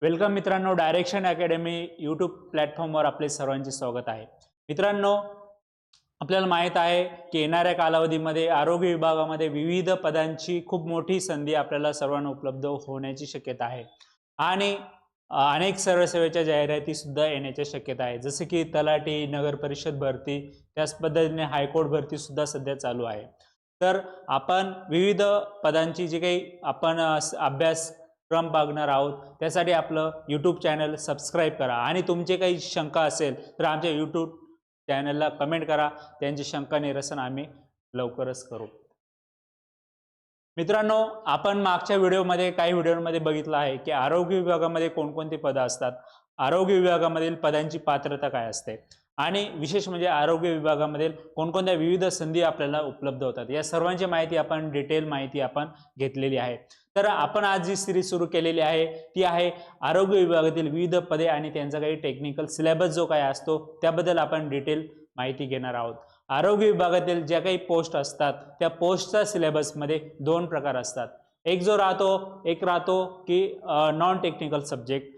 Welcome मित्रांनो, direction academy YouTube प्लॅटफॉर्मवर आपले सर्वांचे स्वागत आहे। मित्रांनो, आपल्याला माहित आहे की येणाऱ्या कालावधीमध्ये आरोग्य विभागामध्ये विविध पदांची खूप मोठी संधी आपल्याला सर्वांना उपलब्ध होण्याची शक्यता आहे आणि अनेक सर्वसेवेच्या जाहिराती सुद्धा येण्याची शक्यता आहे, जसे की तलाठी, नगर परिषद भरती, त्याच पद्धतीने हायकोर्ट भरती सुद्धा सध्या चालू आहे। तर आपण विविध पदांची जी काही आपण अभ्यासक्रम बघणार आहोत, त्यासाठी आपलं यूट्यूब चॅनल सबस्क्राईब करा आणि तुमचे काही शंका असेल तर आमच्या यूट्यूब चॅनलला कमेंट करा, त्यांची शंका निरसन आम्ही लवकरच करू। मित्रांनो, आपण मागच्या व्हिडिओमध्ये काही व्हिडिओमध्ये बघितलं आहे की आरोग्य विभागामध्ये कोणकोणती पदं असतात, आरोग्य विभागामधील पदांची पात्रता काय असते आणि विशेष म्हणजे आरोग्य विभागामधील कोणकोणत्या विविध संधी आपल्याला उपलब्ध होतात, या सर्वांची माहिती आपण डिटेल माहिती आपण घेतलेली आहे। तर आपण आज जी सिरीज सुरू केलेली आहे ती आहे आरोग्य विभागातील विविध पदे आणि त्यांचा काही टेक्निकल सिलेबस जो काय असतो त्याबद्दल आपण डिटेल माहिती घेणार आहोत। आरोग्य विभागातील ज्या काही पोस्ट असतात त्या पोस्टचा सिलेबसमध्ये दोन प्रकार असतात। एक राहतो की नॉन टेक्निकल सब्जेक्ट,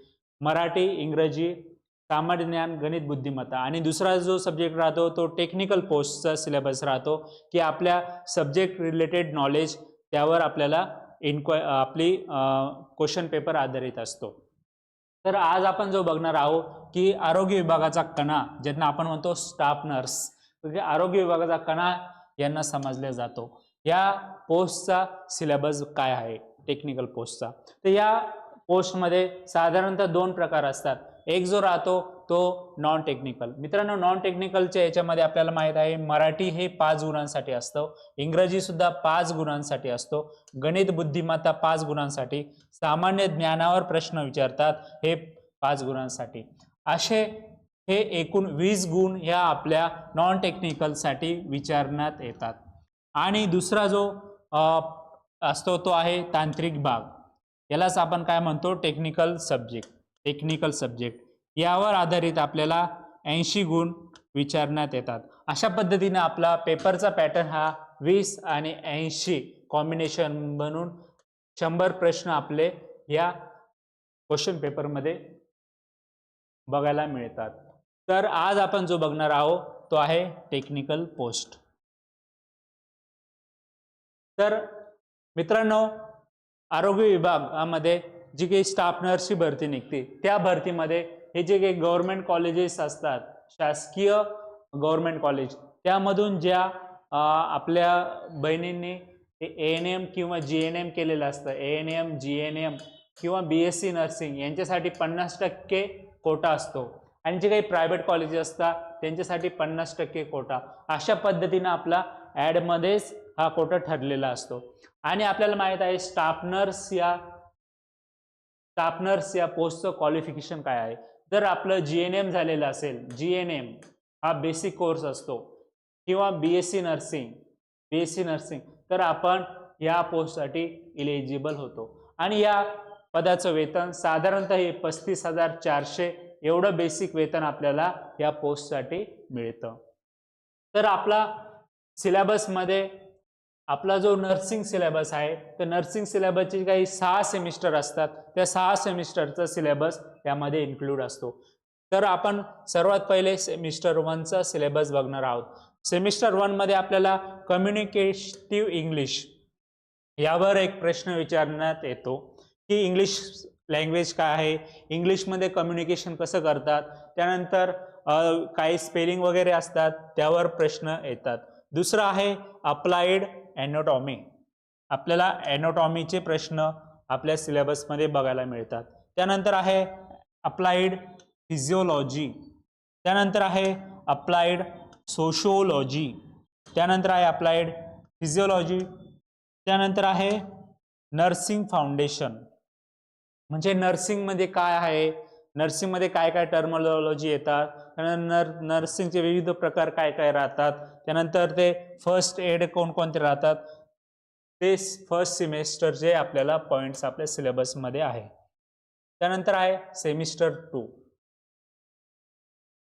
मराठी, इंग्रजी, सामान्य ज्ञान, गणित, बुद्धिमत्ता, आणि दुसरा जो सब्जेक्ट राहतो तो टेक्निकल पोस्टचा सिलेबस राहतो की आपल्या सब्जेक्ट रिलेटेड नॉलेज त्यावर आपल्याला आपली क्वेश्चन पेपर आधारित असतो। तर आज आपण जो बघणार आहोत की आरोग्य विभागाचा कणा, ज्यांना आपण म्हणतो स्टाफ नर्स, म्हणजे आरोग्य विभागाचा कणा यांना समजले जातो, या पोस्टचा सिलेबस काय आहे टेक्निकल पोस्टचा। तर या पोस्टमध्ये साधारणतः दोन प्रकार असतात। एक जो राहतो तो नॉन टेक्निकल। मित्रांनो, नॉन टेक्निकलच्या याच्यामध्ये आपल्याला माहित आहे मराठी हे 5 गुणांसाठी असतं, इंग्रजी सुद्धा 5 गुणांसाठी असतो, गणित, बुद्धिमत्ता 5 गुणांसाठी, सामान्य ज्ञानावर प्रश्न विचारतात हे 5 गुणांसाठी, असे हे एकूण 20 गुण या आपल्या नॉन टेक्निकलसाठी विचारण्यात येतात। आणि दुसरा जो असतो तो आहे तांत्रिक भाग, यालाच आपण काय म्हणतो टेक्निकल सब्जेक्ट, यावर आधारित आपल्याला 80 गुण विचारण्यात येतात। अशा पद्धतीने आपला पेपरचा पॅटर्न हा 20 आणि 80 कॉम्बिनेशन बनून 100 प्रश्न आपले या क्वेश्चन पेपरमध्ये बघायला मिळतात। तर आज आपण जो बघणार आहोत तो आहे टेक्निकल पोस्ट। तर मित्रांनो, आरोग्य विभागामध्ये जी काही स्टाफ नर्सची भरती निघते त्या भरतीमध्ये हे जे काही गव्हर्नमेंट कॉलेजेस असतात, शासकीय गव्हर्नमेंट कॉलेज, त्यामधून ज्या आपल्या बहिणींनी ANM किंवा GNM केलेलं असतं, ANM, GNM किंवा BSc नर्सिंग यांच्यासाठी 50% कोटा असतो आणि जे काही प्रायव्हेट कॉलेजेस असतात त्यांच्यासाठी 50% कोटा, अशा पद्धतीने आपला ॲडमध्येच हा कोटा ठरलेला असतो। आणि आपल्याला माहित आहे स्टाफ नर्स या पोस्टचं क्वालिफिकेशन काय आहे। जर आपलं GNM झालेलं असेल, GNM हा बेसिक कोर्स असतो, किंवा BSc नर्सिंग, तर आपण या पोस्टसाठी इलिजिबल होतो आणि या पदाचं वेतन साधारणतः हे 35,400 एवढं बेसिक वेतन आपल्याला या पोस्टसाठी मिळतं। तर आपला सिलेबसमध्ये आपला जो नर्सिंग सिलेबस आहे तर नर्सिंग सिलेबसचे काही 6 सेमिस्टर असतात, त्या 6 सेमिस्टरचा सिलेबस यामध्ये इन्क्लूड असतो। तर आपण सर्वात पहिले सेमिस्टर 1चा सिलेबस बघणार आहोत। सेमिस्टर 1 मध्ये आपल्याला कम्युनिकेटिव्ह इंग्लिश यावर एक प्रश्न विचारण्यात येतो की इंग्लिश लँग्वेज काय आहे, इंग्लिशमध्ये कम्युनिकेशन कसं करतात, त्यानंतर काही स्पेलिंग वगैरे असतात त्यावर प्रश्न येतात। दुसरा आहे अप्लाइड एनाटॉमी, आपल्याला एनाटॉमीचे प्रश्न आपल्या सिलेबसमध्ये बघायला मिळतात। त्यानंतर आहे अप्लाइड फिजिओलॉजी, त्यानंतर आहे अप्लाइड सोशिओलॉजी, त्यानंतर आहे अप्लाइड फिजिओलॉजी, त्यानंतर आहे नर्सिंग फाउंडेशन, म्हणजे नर्सिंगमध्ये काय आहे, नर्सिंगमध्ये काय काय टर्मिनॉलॉजी येतात, त्यानंतर नर्सिंगचे विविध प्रकार काय काय राहतात, त्यानंतर ते फर्स्ट एड कोणकोणते राहतात, ते फर्स्ट सेमिस्टरचे आपल्याला पॉईंट्स आपल्या सिलेबसमध्ये आहे। त्यानंतर आहे सेमिस्टर 2।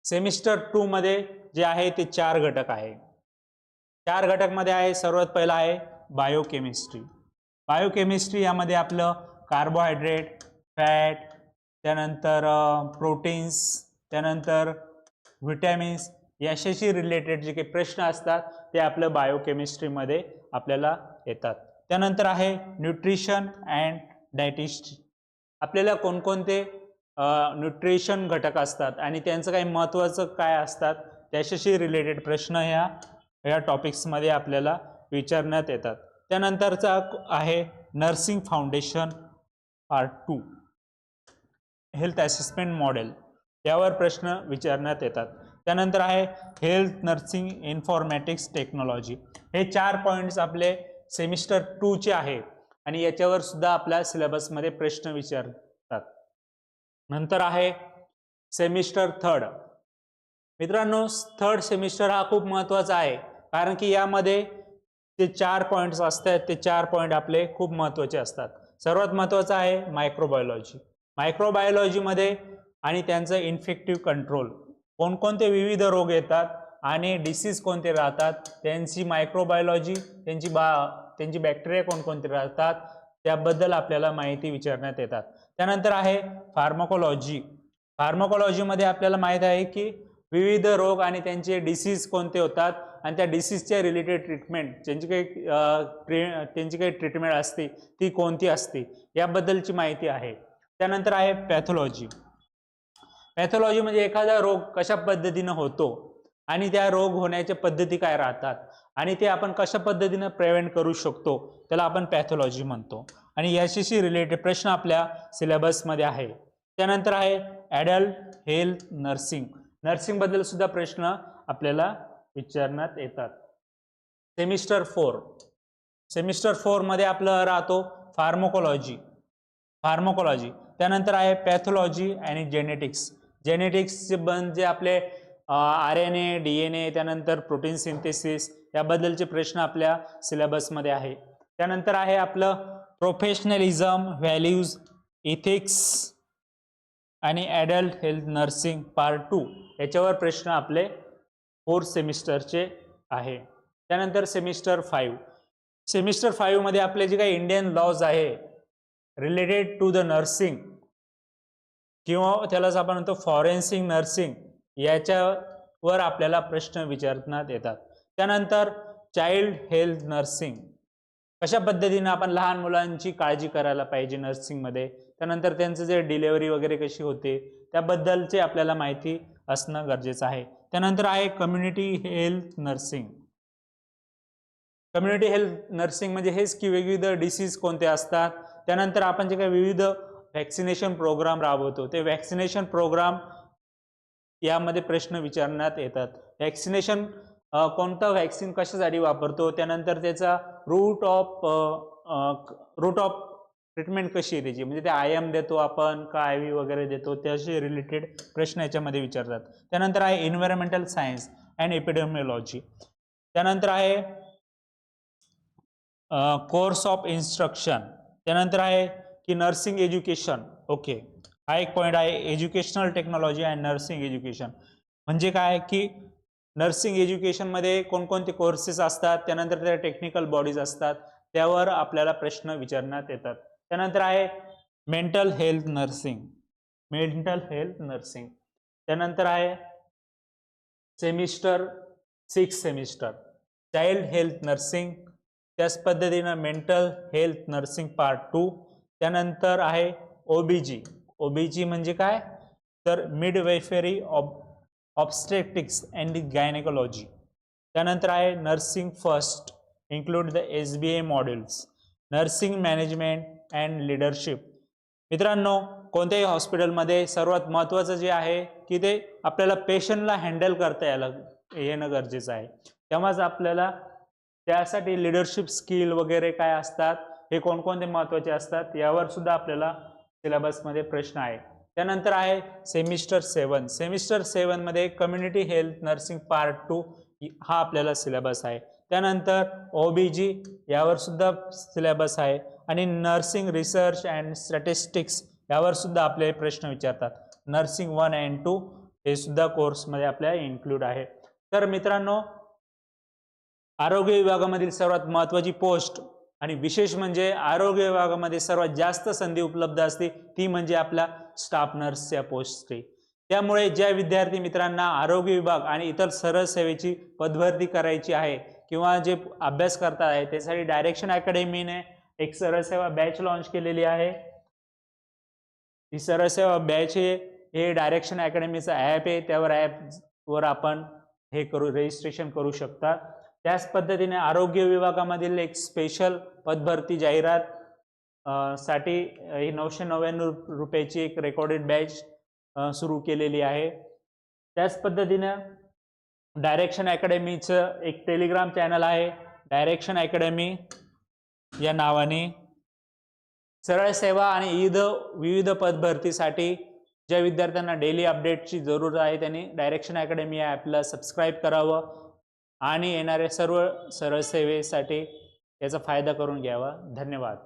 सेमिस्टर 2 मध्ये जे आहे ते 4 घटक आहे। 4 घटकमध्ये आहे, सर्वात पहिला आहे बायोकेमिस्ट्री। बायोकेमिस्ट्री यामध्ये आपलं कार्बोहायड्रेट, फॅट, त्यानंतर प्रोटीन्स, त्यानंतर व्हिटॅमिन्स, याच्याशी रिलेटेड जे काही प्रश्न असतात ते आपलं बायोकेमिस्ट्रीमध्ये आपल्याला येतात. त्यानंतर आहे न्यूट्रिशन अँड डायटिस्ट. आपल्याला कोणकोणते न्यूट्रिशन घटक असतात आणि त्यांचं काही महत्त्वाचं काय असतात त्याच्याशी रिलेटेड प्रश्न ह्या टॉपिक्समध्ये आपल्याला विचारण्यात येतात. त्यानंतरचा आहे nursing foundation part 2, health assessment model, यावर प्रश्न विचारण्यात येतात. त्यानंतर आहे हेल्थ नर्सिंग इन्फॉर्मॅटिक्स टेक्नॉलॉजी. हे 4 पॉईंट्स आपले सेमिस्टर 2 चे आहेत आणि याच्यावर सुद्धा आपल्या सिलेबसमध्ये प्रश्न विचारतात. नंतर आहे सेमिस्टर 3. मित्रांनो, 3rd सेमिस्टर हा खूप महत्त्वाचा आहे, कारण की यामध्ये जे 4 पॉईंट्स असतात ते 4 पॉईंट आपले खूप महत्त्वाचे असतात. सर्वात महत्त्वाचं आहे मायक्रोबायोलॉजी. मायक्रोबायोलॉजीमध्ये आणि त्यांचं इन्फेक्टिव्ह कंट्रोल, कोणकोणते विविध रोग येतात आणि डिसीज कोणते राहतात, त्यांची मायक्रोबायोलॉजी, त्यांची बॅक्टेरिया कोणकोणते राहतात त्याबद्दल आपल्याला माहिती विचारण्यात येतात. त्यानंतर आहे फार्माकोलॉजी. फार्माकोलॉजीमध्ये आपल्याला माहीत आहे की विविध रोग आणि त्यांचे डिसीज कोणते होतात आणि त्या डिसीजच्या रिलेटेड ट्रीटमेंट, त्यांची काही ट्रीटमेंट असते ती कोणती असते याबद्दलची माहिती आहे. त्यानंतर आहे पॅथॉलॉजी. पॅथॉलॉजी म्हणजे एखादा रोग कशा पद्धतीनं होतो आणि त्या रोग होण्याच्या पद्धती काय राहतात आणि ते आपण कशा पद्धतीनं प्रिव्हेंट करू शकतो, त्याला आपण पॅथॉलॉजी म्हणतो आणि याच्याशी रिलेटेड प्रश्न आपल्या सिलेबसमध्ये आहे. त्यानंतर आहे ॲडल्ट हेल्थ नर्सिंग. नर्सिंगबद्दल सुद्धा प्रश्न आपल्याला विचारण्यात येतात. सेमिस्टर 4. सेमिस्टर 4 मध्ये आपलं राहतो फार्माकोलॉजी. त्यानंतर आहे पॅथॉलॉजी आणि जेनेटिक्स. जेनेटिक्सचे जे आपले RNA, DNA, त्यानंतर प्रोटीन सिंथेसिस याबद्दलचे प्रश्न आपल्या सिलेबसमध्ये आहे. त्यानंतर आहे आपलं प्रोफेशनलिझम, व्हॅल्यूज, इथिक्स आणि ॲडल्ट हेल्थ नर्सिंग पार्ट 2, याच्यावर प्रश्न आपले 4th सेमिस्टरचे आहे. त्यानंतर सेमिस्टर 5. सेमिस्टर 5 मध्ये आपले जे काही इंडियन लॉज आहे रिलेटेड टू द नर्सिंग किंवा त्यालाच आपण म्हणतो फॉरेन्सिक नर्सिंग, याच्यावर आपल्याला प्रश्न विचारण्यात येतात. त्यानंतर चाइल्ड हेल्थ नर्सिंग, कशा पद्धतीने आपण लहान मुलांची काळजी करायला पाहिजे नर्सिंगमध्ये, त्यानंतर त्यांचं जे डिलेवरी वगैरे कशी होते त्याबद्दलचे आपल्याला माहिती असणं गरजेचं आहे. त्यानंतर आहे community health nursing. Community health nursing म्हणजे हेच की विविध डिसीज कोणते असतात, त्यानंतर आपण जे काही विविध व्हॅक्सिनेशन प्रोग्राम राबवतो ते व्हॅक्सिनेशन प्रोग्राम यामध्ये प्रश्न विचारण्यात येतात. व्हॅक्सिनेशन, कोणता व्हॅक्सिन कशासाठी वापरतो, त्यानंतर त्याचा रूट ऑफ ट्रीटमेंट कशी आहे त्याची, म्हणजे ते IM देतो आपण का IV वगैरे देतो, त्याशी रिलेटेड प्रश्न याच्यामध्ये विचारतात. त्यानंतर आहे एन्व्हायरमेंटल सायन्स अँड एपिडेमिओलॉजी. त्यानंतर आहे कोर्स ऑफ इन्स्ट्रक्शन. त्यानंतर आहे की नर्सिंग एज्युकेशन. ओके, हा एक पॉईंट आहे, educational technology and nursing education. म्हणजे काय की नर्सिंग एज्युकेशनमध्ये कोणकोणते कोर्सेस असतात, त्यानंतर त्या टेक्निकल बॉडीज असतात, त्यावर आपल्याला प्रश्न विचारण्यात येतात. त्यानंतर आहे मेंटल हेल्थ नर्सिंग. त्यानंतर आहे सेमिस्टर 6 चाइल्ड हेल्थ नर्सिंग. त्याच पद्धतीनं मेंटल हेल्थ नर्सिंग पार्ट 2. त्यानंतर आहे OBG म्हणजे काय तर मिडवाइफरी ऑब्स्टेट्रिक्स अँड गायनेकोलॉजी. त्यानंतर आहे nursing first, include the SBA modules, nursing management and leadership. मित्रांनो, कोणत्याही हॉस्पिटलमध्ये सर्वात महत्त्वाचं जे आहे की ते आपल्याला पेशंटला हँडल करता येणं गरजेचं आहे. तेव्हाच आपल्याला त्यासाठी लिडरशिप स्किल वगैरे काय असतात, हे कोणकोणते महत्त्वाचे असतात, यावर सुद्धा आपल्याला सिलेबसमध्ये प्रश्न आहे. त्यानंतर आहे सेमिस्टर 7 मध्ये कम्युनिटी हेल्थ नर्सिंग पार्ट 2 हा आपल्याला सिलेबस आहे. त्यानंतर OBG यावर सुद्धा सिलेबस आहे आणि नर्सिंग रिसर्च अँड स्टॅटिस्टिक्स यावर सुद्धा आपले प्रश्न विचारतात. नर्सिंग 1 and 2 हे सुद्धा कोर्समध्ये आपल्या इन्क्लूड आहे. तर मित्रांनो, आरोग्य विभागामधील सर्वात महत्त्वाची पोस्ट आणि विशेष म्हणजे आरोग्य विभागामध्ये सर्वात जास्त संधी उपलब्ध असते ती म्हणजे आपल्या स्टाफ नर्सच्या पोस्टची. त्यामुळे ज्या विद्यार्थी मित्रांना आरोग्य विभाग आणि इतर सरळ सेवेची पदभरती करायची आहे किंवा जे अभ्यास करतात आहे त्यासाठी डायरेक्शन अकॅडमीने एक सरळ सेवा बॅच लॉन्च केलेली आहे. ही सरळ सेवा बॅच हे डायरेक्शन अकॅडमीचं ॲप आहे, त्यावर ॲपवर आपण हे रजिस्ट्रेशन करू शकता. त्याच पद्धतीने आरोग्य विभागामधील एक स्पेशल पदभरती जाहिरात साठी ही 999 रुपयाची एक रेकॉर्डेड बॅच सुरू केलेली आहे. त्याच पद्धतीने डायरेक्शन अकॅडमीचं एक टेलिग्राम चॅनल आहे, डायरेक्शन अकॅडमी या नावाने. सरळ सेवा आणि विविध पदभरतीसाठी ज्या विद्यार्थ्यांना डेली अपडेटची जरूर आहे त्यांनी डायरेक्शन अकॅडमी या ॲपला सबस्क्राईब करावं आणि येणाऱ्या सर्व सरळ सेवेसाठी याचा फायदा करून घ्यावा. धन्यवाद.